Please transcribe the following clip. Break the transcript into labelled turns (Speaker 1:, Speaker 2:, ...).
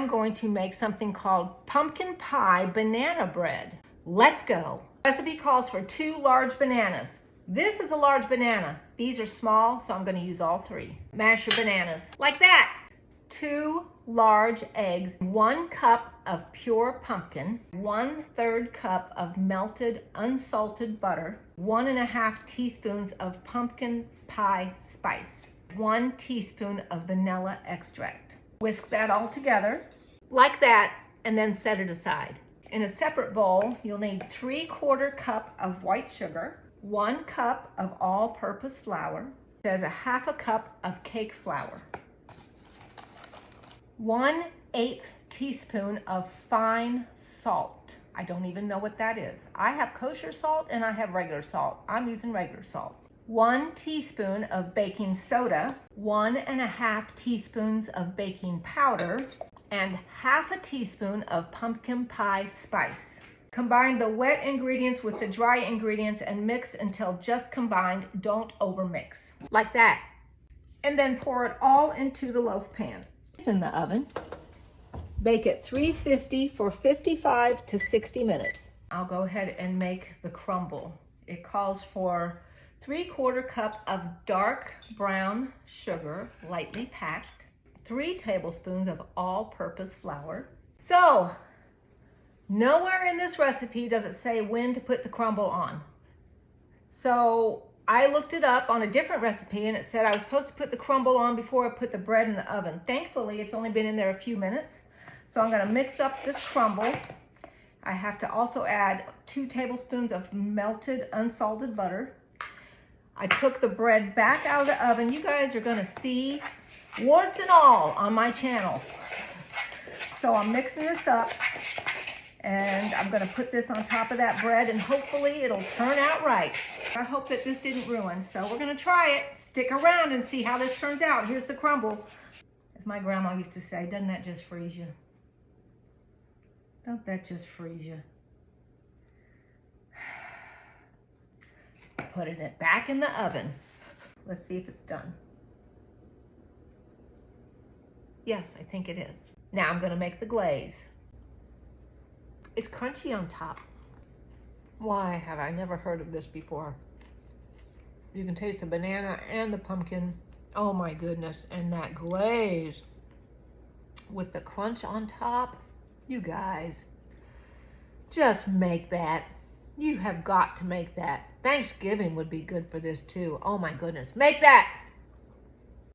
Speaker 1: I'm going to make something called pumpkin pie banana bread. Let's go. Recipe calls for 2 large bananas. This is a large banana. These are small, so I'm going to use all 3. Mash your bananas like that. 2 large eggs, 1 cup of pure pumpkin, 1/3 cup of melted unsalted butter, 1½ teaspoons of pumpkin pie spice, 1 teaspoon of vanilla extract. Whisk that all together like that and then set it aside. In a separate bowl, you'll need 3/4 cup of white sugar, 1 cup of all-purpose flour. There's a 1/2 cup of cake flour, 1/8 teaspoon of fine salt. I don't even know what that is. I have kosher salt and I have regular salt. I'm using regular salt. 1 teaspoon of baking soda, 1½ teaspoons of baking powder, and 1/2 teaspoon of pumpkin pie spice. Combine the wet ingredients with the dry ingredients and mix until just combined. Don't overmix. Like that. And then pour it all into the loaf pan. It's in the oven. Bake at 350 for 55 to 60 minutes. I'll go ahead and make the crumble. It calls for 3/4 cup of dark brown sugar, lightly packed, 3 tablespoons of all-purpose flour. So, nowhere in this recipe does it say when to put the crumble on. So I looked it up on a different recipe and it said I was supposed to put the crumble on before I put the bread in the oven. Thankfully, it's only been in there a few minutes. So I'm gonna mix up this crumble. I have to also add 2 tablespoons of melted unsalted butter. I took the bread back out of the oven. You guys are gonna see warts and all on my channel. So I'm mixing this up and I'm gonna put this on top of that bread and hopefully it'll turn out right. I hope that this didn't ruin, so we're gonna try it. Stick around and see how this turns out. Here's the crumble. As my grandma used to say, doesn't that just freeze you? Don't that just freeze you? Putting it back in the oven. Let's see if it's done. Yes, I think it is. Now I'm gonna make the glaze. It's crunchy on top. Why have I never heard of this before? You can taste the banana and the pumpkin. Oh my goodness, and that glaze with the crunch on top. You guys, just make that. You have got to make that. Thanksgiving would be good for this too. Oh my goodness, make that.